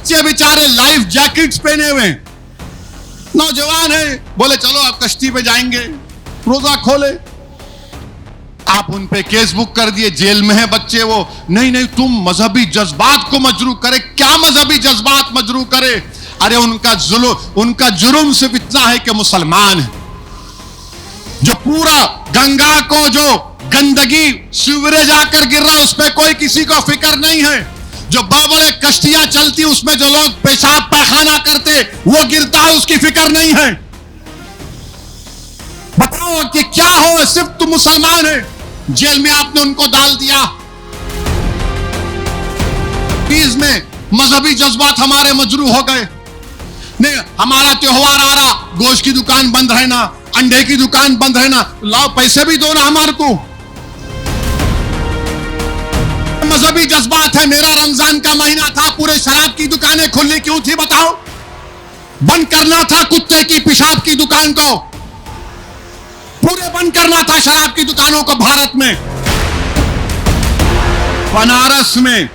बच्चे बेचारे life jackets पहने हुए, नौजवान है, बोले चलो आप कश्ती पे जाएंगे, रोजा खोले, आप उन पे केस बुक कर दिए, जेल में है बच्चे। वो नहीं नहीं तुम मजहबी जज्बात को मजरू करे। क्या मजहबी जज्बात मजरू करे? अरे उनका जुर्म सिर्फ इतना है कि मुसलमान है। जो पूरा गंगा को जो गंदगी सीवरेज आकर गिर रहा, उस पर कोई किसी को फिक्र नहीं है। जो बड़े कश्तियां चलती उसमें जो लोग पेशाब पैखाना करते वो गिरता है, उसकी फिक्र नहीं है। बताओ कि क्या हो, सिर्फ तुम मुसलमान है, जेल में आपने उनको डाल दिया। चीज में मजहबी जज्बात हमारे मजरू हो गए। नहीं, हमारा त्योहार आ रहा, गोश्त की दुकान बंद रहना, अंडे की दुकान बंद रहना, लाओ पैसे भी दो ना हमारे को। मजहबी जज्बात है। मेरा रमजान का महीना था, पूरे शराब की दुकानें खुली क्यों थी बताओ? बंद करना था कुत्ते की पेशाब की दुकान को, पूरे बंद करना था शराब की दुकानों को भारत में। बनारस में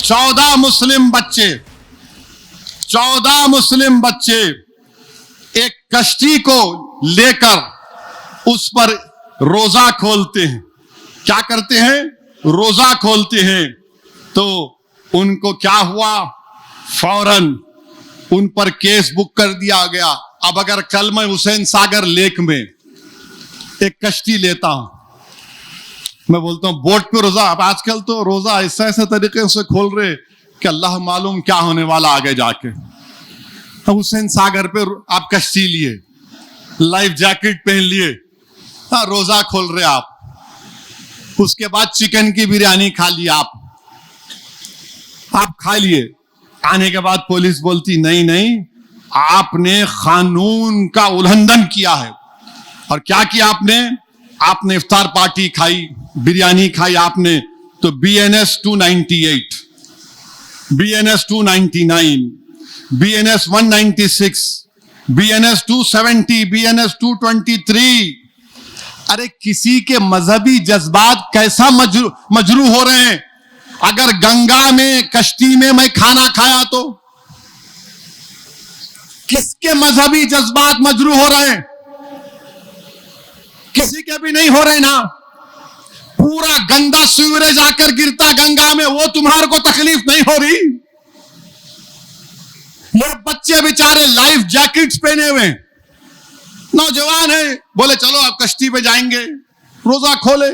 14 मुस्लिम बच्चे एक कश्ती को लेकर उस पर रोजा खोलते हैं। क्या करते हैं? रोजा खोलते हैं। तो उनको क्या हुआ, फौरन उन पर केस बुक कर दिया गया। अब अगर कल मैं हुसैन सागर लेक में एक कश्ती लेता हूं, मैं बोलता हूं बोट पे रोजा, अब आजकल तो रोजा ऐसे ऐसे तरीके से खोल रहे कि अल्लाह मालूम क्या होने वाला आगे जाके। हुसैन सागर पे आप कश्ती लिए, लाइफ जैकेट पहन लिए, हाँ रोजा खोल रहे आप। उसके बाद चिकन की बिरयानी खा ली आप खा लिए। आने के बाद पुलिस बोलती नहीं नहीं, आपने कानून का उल्लंघन किया है। और क्या किया आपने इफ्तार पार्टी खाई, बिरयानी खाई आपने, तो BNS 298, BNS 299, BNS 196, BNS 270, BNS 223। अरे किसी के मजहबी जज्बात कैसा मजरू हो रहे हैं? अगर गंगा में कश्ती में मैं खाना खाया तो किसके मजहबी जज्बात मजरू हो रहे हैं? किसी के भी नहीं हो रहे ना। पूरा गंदा सीवरेज आकर गिरता गंगा में, वो तुम्हारे को तकलीफ नहीं हो रही? ये बच्चे बेचारे लाइफ जैकेट्स पहने हुए, नौजवान है, बोले चलो आप कश्ती पे जाएंगे, रोजा खोले,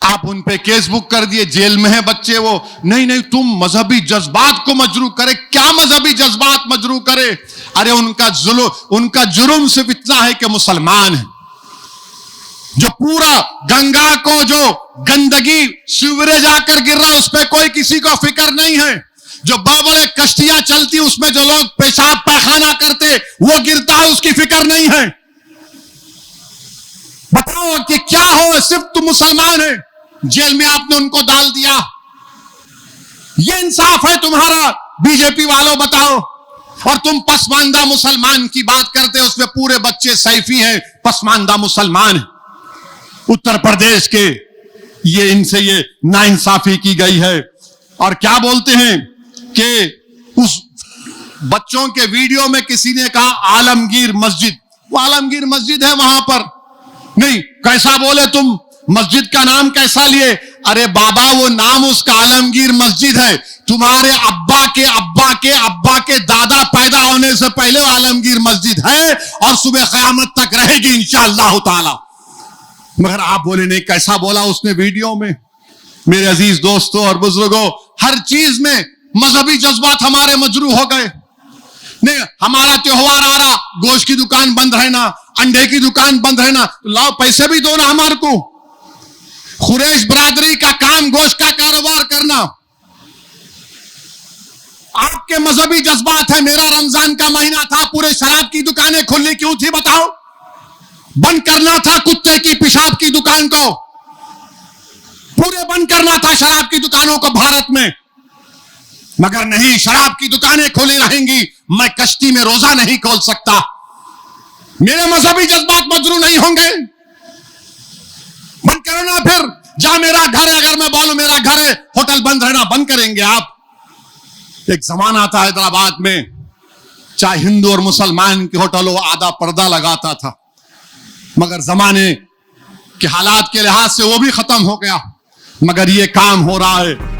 आप उन पे केस बुक कर दिए, जेल में है बच्चे। वो नहीं नहीं तुम मजहबी जज्बात को मजरू करे। क्या मजहबी जज्बात मजरू करे? अरे उनका जुर्म सिर्फ इतना है कि मुसलमान है। जो पूरा गंगा को जो गंदगी सीवरेज आकर गिर रहा, उस पर कोई किसी को फिक्र नहीं है। जो बड़े कश्तियां चलती उसमें जो लोग पेशाब पैखाना करते वो गिरता है, उसकी फिक्र नहीं है। बताओ कि क्या हो, सिर्फ तुम मुसलमान है, जेल में आपने उनको डाल दिया। ये इंसाफ है तुम्हारा? बीजेपी वालों बताओ। और तुम पसमानदा मुसलमान की बात करते हो, उसमें पूरे बच्चे सैफी हैं, पसमानदा मुसलमान है। उत्तर प्रदेश के इनसे ये नाइंसाफी की गई है। और क्या बोलते हैं कि उस बच्चों के वीडियो में किसी ने कहा आलमगीर मस्जिद, वो आलमगीर मस्जिद है वहां पर। नहीं, कैसा बोले तुम, मस्जिद का नाम कैसा लिए? अरे बाबा वो नाम उसका आलमगीर मस्जिद है। तुम्हारे अब्बा के अब्बा के अब्बा के दादा पैदा होने से पहले आलमगीर मस्जिद है और सुबह क़यामत तक रहेगी इंशाअल्लाह ताला। मगर आप बोले नहीं, कैसा बोला उसने वीडियो में? मेरे अजीज दोस्तों और बुजुर्गों, हर चीज में मजहबी जज्बात हमारे मजरू हो गए। नहीं, हमारा त्योहार आ रहा, गोश्त की दुकान बंद रहना, अंडे की दुकान बंद रहना, तो लाओ पैसे भी दो ना हमारे को। कुरैश बरादरी का काम गोश्त का कारोबार करना। आपके मजहबी जज्बात है। मेरा रमजान का महीना था, पूरे शराब की दुकानें खुली क्यों थी बताओ? बंद करना था कुत्ते की पेशाब की दुकान को, पूरे बंद करना था शराब की दुकानों को भारत में। मगर नहीं, शराब की दुकानें खुली रहेंगी, मैं कश्ती में रोजा नहीं खोल सकता। मेरे मजहबी जज्बात मजरू नहीं होंगे? बंद करो ना फिर। जा मेरा घर है, अगर मैं बोलूं मेरा घर है, होटल बंद रहना बंद करेंगे आप? एक जमाना था हैदराबाद में, चाहे हिंदू और मुसलमान के होटल हो, आधा पर्दा लगाता था, मगर जमाने के हालात के लिहाज से वो भी खत्म हो गया। मगर ये काम हो रहा है